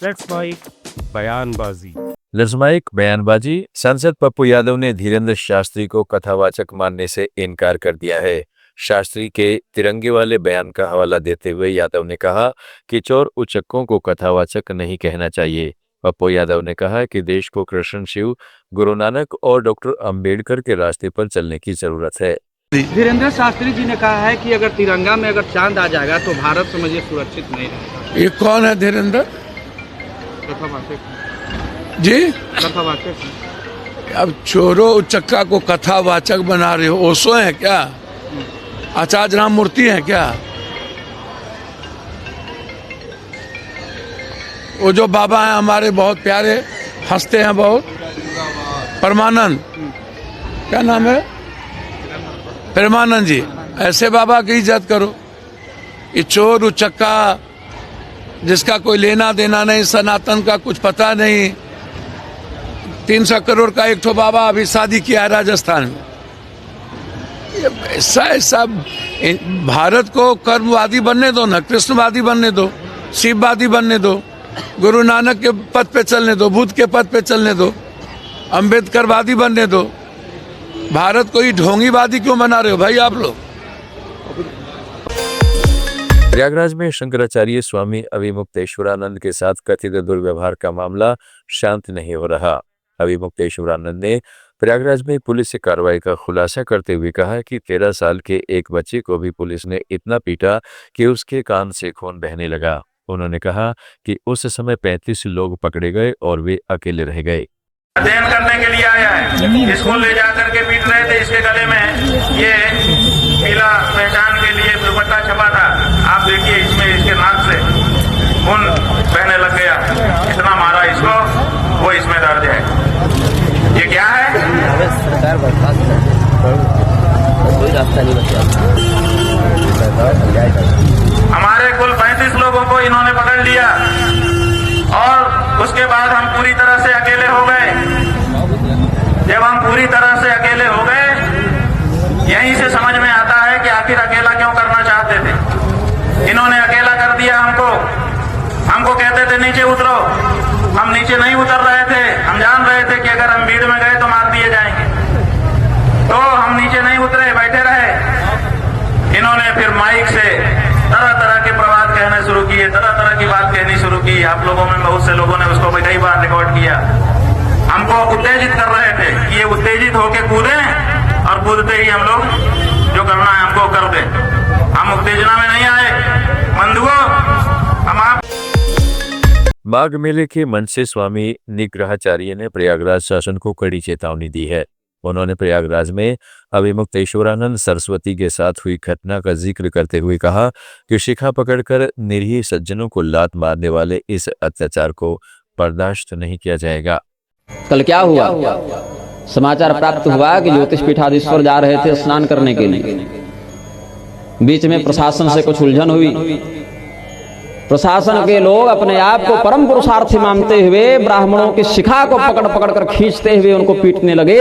Let's mic बयानबाजी। लज्माइक बयानबाजी। सांसद पप्पू यादव ने धीरेन्द्र शास्त्री को कथावाचक मानने से इनकार कर दिया है। शास्त्री के तिरंगे वाले बयान का हवाला देते हुए यादव ने कहा कि चोर उचक्कों को कथावाचक नहीं कहना चाहिए। पप्पू यादव ने कहा कि देश को कृष्ण शिव, गुरु नानक और डॉक्टर अंबेडकर के रास्ते पर चलने की जरूरत है। धीरेन्द्र शास्त्री जी ने कहा है कि अगर तिरंगा में अगर चांद आ जाएगा तो भारत समझिए सुरक्षित नहीं रहेगा। ये कौन है धीरेन्द्र जी? कथावाचक। अब चोरों उचक्का को कथावाचक बना रहे हो। ओशो है क्या? आचार्य राम मूर्ति है क्या? वो जो बाबा हैं हमारे बहुत प्यारे, हंसते हैं बहुत, परमानंद, क्या नाम है? परमानंद जी। ऐसे बाबा की इज्जत करो। ये चोर उचक्का जिसका कोई लेना देना नहीं, सनातन का कुछ पता नहीं, 300 करोड़ का एक ठो बाबा अभी शादी किया है राजस्थान में। ऐसा भारत को कर्मवादी बनने दो ना, कृष्णवादी बनने दो, शिववादी बनने दो, गुरु नानक के पद पे चलने दो, बुद्ध के पद पे चलने दो, अम्बेडकरवादी बनने दो। भारत को ही ढोंगीवादी क्यों बना रहे हो भाई आप लोग? प्रयागराज में शंकराचार्य स्वामी अभिमुक्तेश्वरानंद के साथ कथित दुर्व्यवहार का मामला शांत नहीं हो रहा। अभिमुक्तेश्वरानंद ने प्रयागराज में पुलिस से कार्रवाई का खुलासा करते हुए कहा कि 13 साल के एक बच्चे को भी पुलिस ने इतना पीटा कि उसके कान से खून बहने लगा। उन्होंने कहा कि उस समय 35 लोग पकड़े गए और वे अकेले रह गए। अध्ययन करने के लिए आया है, इसको ले जाकर के पीट रहे थे। इसके गले में ये पीला पहचान के लिए दुपट्टा छपा था। आप देखिए इसमें इसके नाक से खून बहने लग गया। इतना मारा इसको, वो इसमें दर्ज है। ये क्या है? सरकार बर्खास्त कोई रास्ता नहीं बचा। हमारे कुल 35 लोगों को इन्होंने पकड़ लिया और उसके बाद हम पूरी तरह से अकेले हो गए। जब हम पूरी तरह से अकेले हो गए, यहीं से समझ में आता है कि आखिर अकेला क्यों करना चाहते थे। इन्होंने अकेला कर दिया हमको कहते थे नीचे उतरो। हम नीचे नहीं उतर रहे थे। हम जान रहे थे कि अगर हम भीड़ में गए तो मार दिए जाएंगे, तो हम नीचे नहीं उतरे, बैठे रहे। इन्होंने फिर माइक से तरह तरह के प्रवाद कहने शुरू किए, तरह तरह की बात कहनी शुरू की। आप लोगों में बहुत से लोगों ने उसको कई बार रिकॉर्ड किया। हमको उत्तेजित कर रहे थे कि ये उत्तेजित होके कूदे और कूदते ही हम लोग जो करना है हमको कर दे। हम उत्तेजना में नहीं आए बंधुओं। हम आप माघ मेले के मंच से स्वामी निग्रहाचार्य ने प्रयागराज शासन को कड़ी चेतावनी दी है। उन्होंने प्रयागराज में अभिमुक्तेश्वरानंद सरस्वती के साथ हुई घटना का जिक्र करते हुए कहा कि शिखा पकड़कर निरीह सज्जनों को लात मारने वाले इस अत्याचार को बर्दाश्त नहीं किया जाएगा। कल क्या हुआ? समाचार प्राप्त हुआ कि ज्योतिष पीठाधीश्वर जा रहे थे स्नान करने के लिए। बीच में प्रशासन से कुछ उलझन हुई। प्रशासन के लोग अपने आप को परम पुरुषार्थी मानते हुए ब्राह्मणों की शिखा को पकड़ पकड़ कर खींचते हुए उनको पीटने लगे।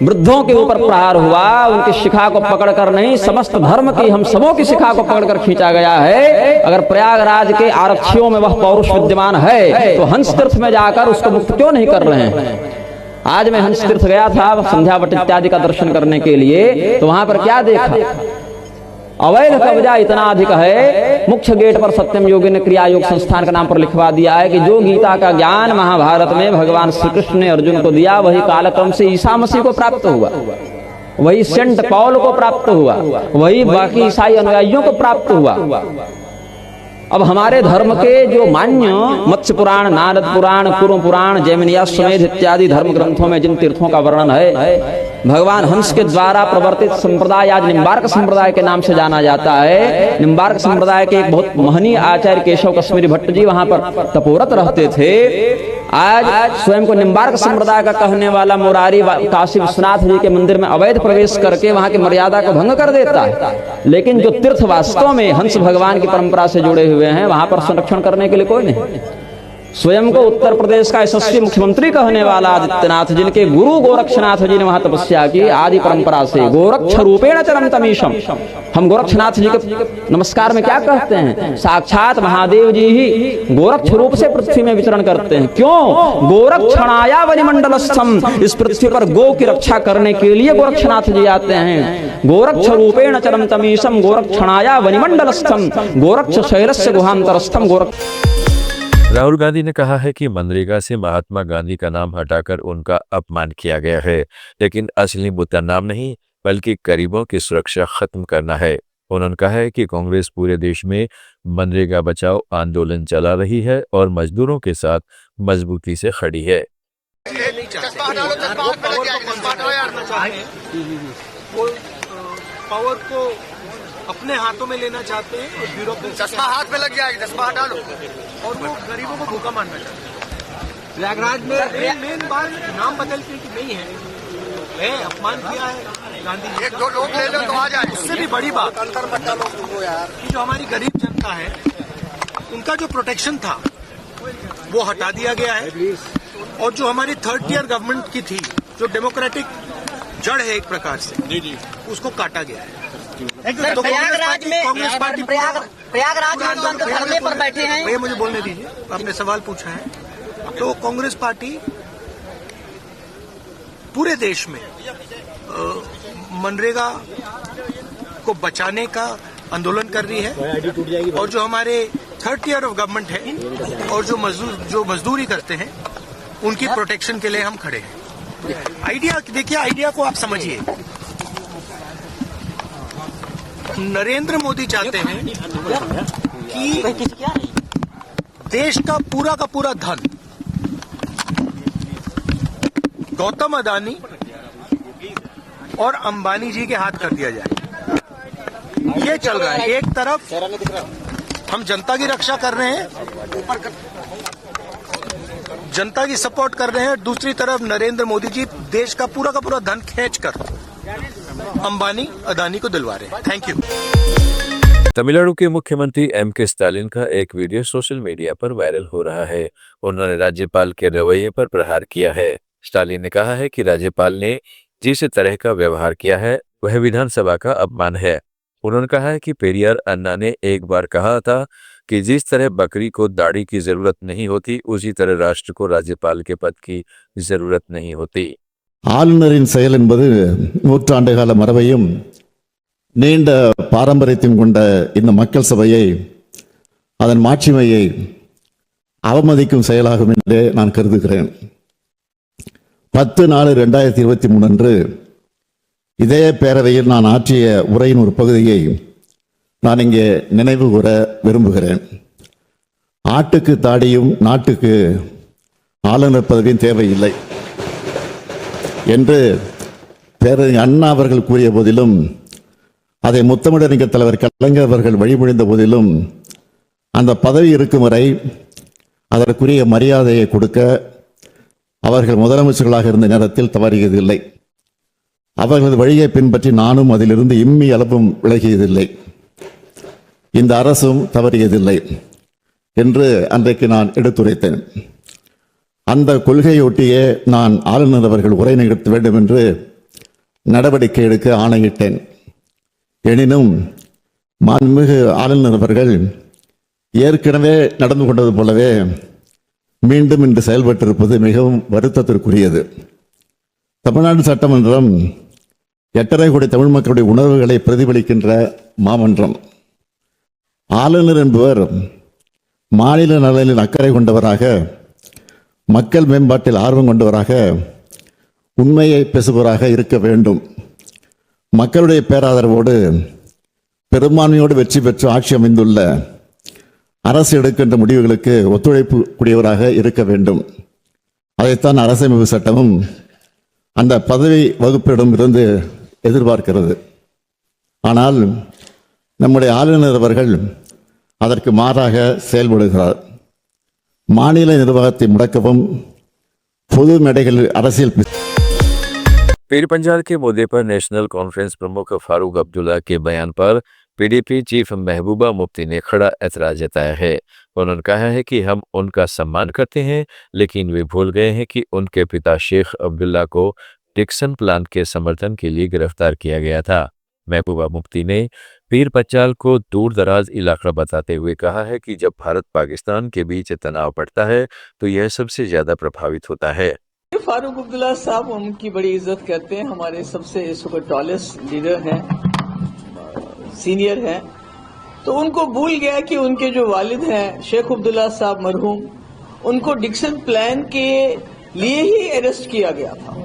वृद्धों के ऊपर प्रहार हुआ। उनकी शिखा को पकड़कर नहीं, समस्त धर्म की, हम सबों की शिखा को पकड़कर खींचा गया है। अगर प्रयागराज के आरक्षियों में वह पौरुष विद्यमान है तो हंस तीर्थ में जाकर उसको मुक्त क्यों नहीं कर रहे हैं? आज मैं हंस तीर्थ गया था संध्या वट इत्यादि का दर्शन करने के लिए, तो वहां पर क्या देखा? अवैध कब्जा इतना अधिक है। मुख्य गेट पर सत्यम योगी ने क्रिया योग संस्थान का नाम पर लिखवा दिया है कि जो गीता का ज्ञान महाभारत में भगवान श्री कृष्ण ने अर्जुन को दिया, वही कालक्रम से ईसा मसीह को प्राप्त हुआ, वही सेंट पॉल को प्राप्त हुआ, वही बाकी ईसाई अनुयायियों को प्राप्त हुआ। अब हमारे धर्म के जो मान्य मत्स्य पुराण, नारद पुराण, कुरु पुराण, जैमिनियाश्वमेध इत्यादि धर्म ग्रंथों में जिन तीर्थों का वर्णन है, भगवान हंस के द्वारा प्रवर्तित संप्रदाय आज निम्बार्क संप्रदाय के नाम से जाना जाता है। निम्बार्क संप्रदाय के एक बहुत महनीय आचार्य केशव कश्मीरी भट्ट जी वहां पर तपोरत रहते थे। आज स्वयं को निम्बार्क संप्रदाय का कहने वाला मुरारी काशी विश्वनाथ जी के मंदिर में अवैध प्रवेश करके वहां की मर्यादा को भंग कर देता है। लेकिन जो तीर्थ वास्तव में हंस भगवान की परंपरा से जुड़े हुए हैं, वहां पर संरक्षण करने के लिए कोई नहीं। स्वयं को उत्तर प्रदेश का यशस्वी मुख्यमंत्री कहने वाला आदित्यनाथ, जिनके गुरु गोरक्षनाथ जी ने वहां तपस्या की आदि परंपरा से, गोरक्ष रूपेण चरम तमीशम। हम गोरक्षनाथ जी के नमस्कार में क्या कहते हैं? साक्षात महादेव जी ही गोरक्ष रूप से पृथ्वी में विचरण करते हैं। क्यों? गोरक्षणाया वनिमंडलस्थम, इस पृथ्वी पर गो की रक्षा करने के लिए गोरक्षनाथ जी आते हैं। गोरक्ष रूपेण चरम तमीशम, गोरक्षणाया वनिमंडलस्थम, गोरक्ष शैलस्य गुहांतरस्थम। राहुल गांधी ने कहा है कि मनरेगा से महात्मा गांधी का नाम हटाकर उनका अपमान किया गया है, लेकिन असली मुद्दा नाम नहीं बल्कि गरीबों की सुरक्षा खत्म करना है। उन्होंने कहा है कि कांग्रेस पूरे देश में मनरेगा बचाओ आंदोलन चला रही है और मजदूरों के साथ मजबूती से खड़ी है। पावर को अपने हाथों में लेना चाहते हैं और ब्यूरोक्रेसी चश्मा हाथ में लग जाएगी, चश्मा हटा लो, और वो गरीबों को भूखा मारना चाहते हैं। प्रयागराज में मेन बात नाम बदलने की नहीं है, अपमान किया है गांधी जी, एक दो लोग ले लो तो आ जाए। उससे भी बड़ी बात कि जो हमारी गरीब जनता है उनका जो प्रोटेक्शन था वो हटा दिया गया है, और जो हमारी थर्ड टियर गवर्नमेंट की थी, जो डेमोक्रेटिक जड़ है एक प्रकार से, उसको काटा गया है। तो प्रयागराज में कांग्रेस पार्टी प्रयागराज आंदोलन के धरने पर बैठे हैं। भैया मुझे बोलने दीजिए, आपने सवाल पूछा है। तो कांग्रेस पार्टी पूरे देश में मनरेगा को बचाने का आंदोलन कर रही है, और जो हमारे थर्ड टियर ऑफ गवर्नमेंट है और जो मजदूरी करते हैं उनकी प्रोटेक्शन के लिए हम खड़े हैं। आइडिया देखिए, आइडिया को आप समझिए। नरेंद्र मोदी चाहते हैं कि देश का पूरा धन गौतम अदानी और अंबानी जी के हाथ कर दिया जाए। ये चल रहा है। एक तरफ हम जनता की रक्षा कर रहे हैं, जनता की सपोर्ट कर रहे हैं, दूसरी तरफ नरेंद्र मोदी जी देश का पूरा धन खींचकर अंबानी अदानी को दिलवा रहे हैं। Thank you. तमिलनाडु के मुख्यमंत्री M.K. स्टालिन का एक वीडियो सोशल मीडिया पर वायरल हो रहा है। उन्होंने राज्यपाल के रवैये पर प्रहार किया है। स्टालिन ने कहा है कि राज्यपाल ने जिस तरह का व्यवहार किया है वह विधानसभा का अपमान है। उन्होंने कहा है कि पेरियार अन्ना ने एक बार कहा था कि जिस तरह बकरी को दाढ़ी की जरूरत नहीं होती, उसी तरह राष्ट्र को राज्यपाल के पद की जरूरत नहीं होती। ஆளுநரின் செயல் என்பது நூற்றாண்டு கால மரபையும் நீண்ட பாரம்பரியத்தையும் கொண்ட இந்த மக்கள் சபையை, அதன் மாட்சிமையை அவமதிக்கும் செயலாகும் என்றே நான் கருதுகிறேன். 10/4/2023 அன்று இதே பேரவையில் நான் ஆற்றிய உரையின் ஒரு பகுதியை நான் இங்கே நினைவு கூற விரும்புகிறேன். ஆட்டுக்கு தாடியும் நாட்டுக்கு ஆளுநர் பதவியும் தேவையில்லை என்று பேரறிஞர் அண்ணா அவர்கள் கூறிய போதிலும், அதை முத்தமிழறிஞர் தலைவர் கலைஞர் அவர்கள் வழிமொழிந்த போதிலும், அந்த பதவி இருக்கும் வரை அதற்குரிய மரியாதையை கொடுக்க அவர்கள் முதலமைச்சர்களாக இருந்த நேரத்தில் தவறியதில்லை. அவர்களது வழியை பின்பற்றி நானும் அதிலிருந்து இம்மி அளவும் விலகியதில்லை. இந்த அரசும் தவறியதில்லை என்று அன்றைக்கு நான் எடுத்துரைத்தேன். அந்த கொள்கையொட்டியே நான் ஆளுநர் அவர்கள் உரை நிகழ்த்த வேண்டும் என்று நடவடிக்கை எடுக்க ஆணையிட்டேன். எனினும் மாண்புமிகு ஆளுநர் அவர்கள் ஏற்கனவே நடந்து கொண்டது போலவே மீண்டும் இன்று செயல்பட்டிருப்பது மிகவும் வருத்தத்திற்குரியது. தமிழ்நாடு சட்டமன்றம் 8.5 கோடி தமிழ் மக்களுடைய உணர்வுகளை பிரதிபலிக்கின்ற மாமன்றம். ஆளுநர் என்பவர் மாநில நலனில் அக்கறை கொண்டவராக, மக்கள் மேம்பாட்டில் ஆர்வம் கொண்டவராக, உண்மையை பேசுபவராக இருக்க வேண்டும். மக்களுடைய பேராதரவோடு பெரும்பான்மையோடு வெற்றி பெற்று ஆட்சி அமைந்துள்ள அரசு எடுக்கின்ற முடிவுகளுக்கு ஒத்துழைப்பு கூடியவராக இருக்க வேண்டும். அதைத்தான் அரசமைப்பு சட்டமும் அந்த பதவி வகுப்பிடம் இருந்து எதிர்பார்க்கிறது. ஆனால் நம்முடைய ஆளுநர் அவர்கள் அதற்கு மாறாக செயல்படுகிறார். மாநில நிர்வாகத்தை முடக்கவும் பொது மேடைகளில் அரசியல் पीर पंजाल के मुद्दे पर नेशनल कॉन्फ्रेंस प्रमुख फारूक अब्दुल्ला के बयान पर पीडीपी चीफ महबूबा मुफ्ती ने खड़ा ऐतराज जताया है। उन्होंने कहा है कि हम उनका सम्मान करते हैं, लेकिन वे भूल गए हैं कि उनके पिता शेख अब्दुल्ला को डिक्सन प्लान के समर्थन के लिए गिरफ्तार किया गया था। महबूबा मुफ्ती ने पीर पंचाल को दूर दराज इलाका बताते हुए कहा है कि जब भारत पाकिस्तान के बीच तनाव बढ़ता है तो यह सबसे ज्यादा प्रभावित होता है। फारूक अब्दुल्ला साहब उनकी बड़ी इज्जत करते हैं, हमारे सबसे इस वक्त टॉलेस्ट लीडर हैं, सीनियर हैं। तो उनको भूल गया कि उनके जो वालिद हैं शेख अब्दुल्ला साहब मरहूम, उनको डिक्सन प्लान के लिए ही अरेस्ट किया गया था।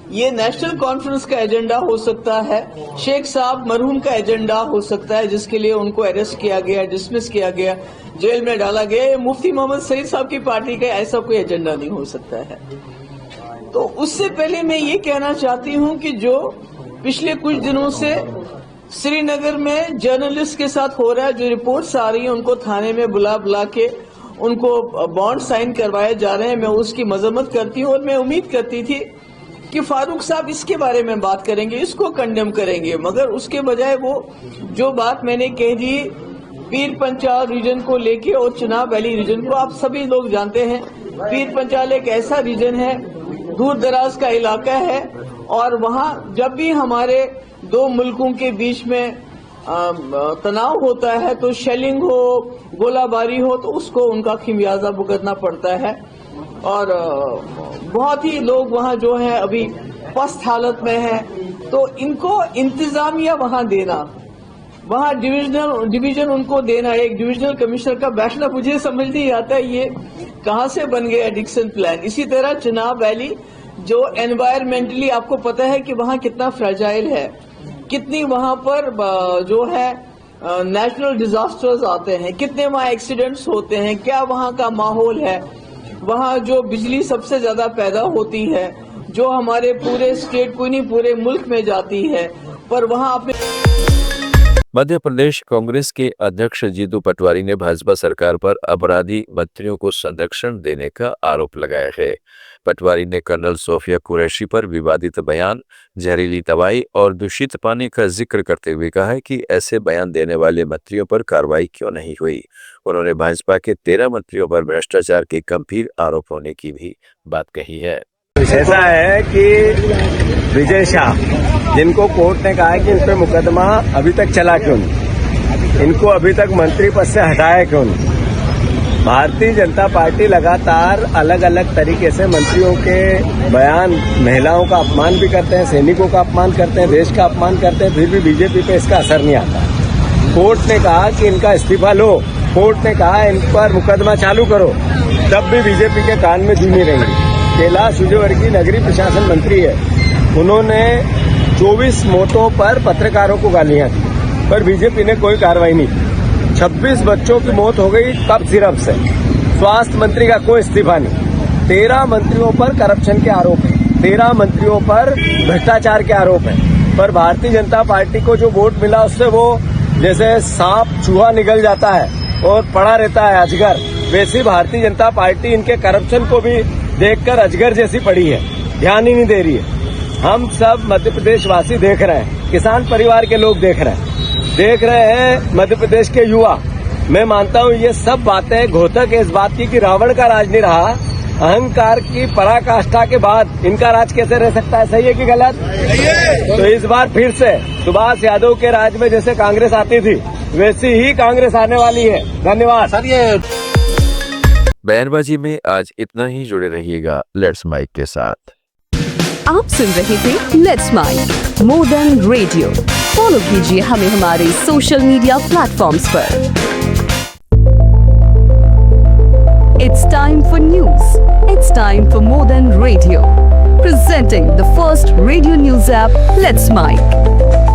ये नेशनल कॉन्फ्रेंस का एजेंडा हो सकता है, शेख साहब मरहूम का एजेंडा हो सकता है, जिसके लिए उनको अरेस्ट किया गया, डिसमिस किया गया, जेल में डाला गया। मुफ्ती मोहम्मद सईद साहब की पार्टी का ऐसा कोई एजेंडा नहीं हो सकता है। तो उससे पहले मैं ये कहना चाहती हूँ कि जो पिछले कुछ दिनों से श्रीनगर में जर्नलिस्ट के साथ हो रहा है, जो रिपोर्ट्स आ रही हैं, उनको थाने में बुला के उनको बॉन्ड साइन करवाए जा रहे हैं, मैं उसकी मजम्मत करती हूँ। और मैं उम्मीद करती थी कि फारूक साहब इसके बारे में बात करेंगे, इसको कंडेम करेंगे, मगर उसके बजाय वो जो बात मैंने कह दी पीर पंचाल रीजन को लेके और चिनाब वैली रीजन को, आप सभी लोग जानते हैं पीर पंचाल एक ऐसा रीजन है, दूर दराज का इलाका है, और वहाँ जब भी हमारे दो मुल्कों के बीच में तनाव होता है तो शेलिंग हो, गोलाबारी हो, तो उसको उनका खिमियाजा भुगतना पड़ता है। और बहुत ही लोग वहाँ जो है अभी पस्त हालत में है। तो इनको इंतजामिया वहाँ देना, वहाँ डिवीजन उनको देना, एक डिविजनल कमिश्नर का बैठना, मुझे समझ नहीं आता ये कहाँ से बन गया डिक्सन प्लान। इसी तरह चिनाब वैली जो एनवायरमेंटली आपको पता है कि वहाँ कितना फ्रेजाइल है, कितनी वहाँ पर जो है नेचुरल डिजास्टर्स आते हैं, कितने वहाँ एक्सीडेंट्स होते हैं, क्या वहाँ का माहौल है, वहाँ जो बिजली सबसे ज्यादा पैदा होती है, जो हमारे पूरे स्टेट को नहीं पूरे मुल्क में जाती है, पर वहाँ अपने। मध्य प्रदेश कांग्रेस के अध्यक्ष जीतू पटवारी ने भाजपा सरकार पर अपराधी मंत्रियों को संरक्षण देने का आरोप लगाया है। पटवारी ने कर्नल सोफिया कुरैशी पर विवादित बयान, जहरीली दवाई और दूषित पानी का जिक्र करते हुए कहा है कि ऐसे बयान देने वाले मंत्रियों पर कार्रवाई क्यों नहीं हुई। उन्होंने भाजपा के 13 मंत्रियों पर भ्रष्टाचार के गंभीर आरोप होने की भी बात कही है। ऐसा है कि विजय शाह, जिनको कोर्ट ने कहा है कि इन पर मुकदमा अभी तक चला क्यों नहीं, इनको अभी तक मंत्री पद से हटाया क्यों नहीं। भारतीय जनता पार्टी लगातार अलग अलग तरीके से मंत्रियों के बयान, महिलाओं का अपमान भी करते हैं, सैनिकों का अपमान करते हैं, देश का अपमान करते हैं, फिर भी बीजेपी पे इसका असर नहीं आता। कोर्ट ने कहा कि इनका इस्तीफा लो, कोर्ट ने कहा इन पर मुकदमा चालू करो, तब भी बीजेपी के कान में जू नहीं रही। कैलाश विजयवर्गीय नगरीय प्रशासन मंत्री है, उन्होंने 24 मौतों पर पत्रकारों को गालियां दी, पर बीजेपी ने कोई कार्रवाई नहीं की। 26 बच्चों की मौत हो गई कफ सिरप से, स्वास्थ्य मंत्री का कोई इस्तीफा नहीं। 13 मंत्रियों पर करप्शन के आरोप है, 13 मंत्रियों पर भ्रष्टाचार के आरोप है, पर भारतीय जनता पार्टी को जो वोट मिला उससे वो जैसे सांप चूहा निकल जाता है और पड़ा रहता है अजगर, वैसी भारतीय जनता पार्टी इनके करप्शन को भी देखकर अजगर जैसी पड़ी है, ध्यान ही नहीं दे रही है। हम सब मध्य प्रदेश वासी देख रहे हैं, किसान परिवार के लोग देख रहे हैं मध्य प्रदेश के युवा। मैं मानता हूं ये सब बातें घोतक है इस बात की कि रावण का राज नहीं रहा, अहंकार की पराकाष्ठा के बाद इनका राज कैसे रह सकता है, सही है कि गलत? तो इस बार फिर से सुभाष यादव के राज में जैसे कांग्रेस आती थी वैसी ही कांग्रेस आने वाली है। धन्यवाद सर। ये बयानबाजी में आज इतना ही, जुड़े रहिएगा लेट्स माइक के साथ। आप सुन रहे थे let's make more than radio. Follow कीजिए हमें हमारे सोशल मीडिया प्लेटफॉर्म्स पर। It's time for news. It's time for more than radio. Presenting the first radio news app, Let's Mic.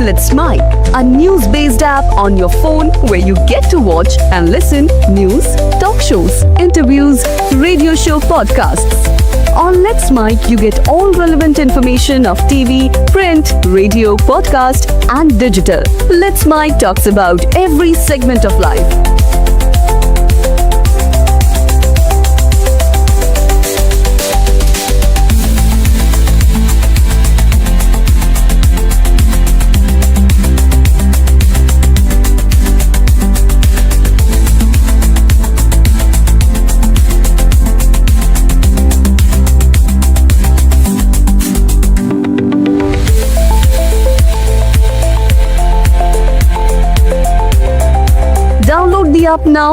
Let's Mic, a news-based app on your phone where you get to watch and listen news, talk shows, interviews, radio show podcasts. On Let's Mic, you get all relevant information of TV, print, radio, podcast, and digital. Let's Mic talks about every segment of life. app now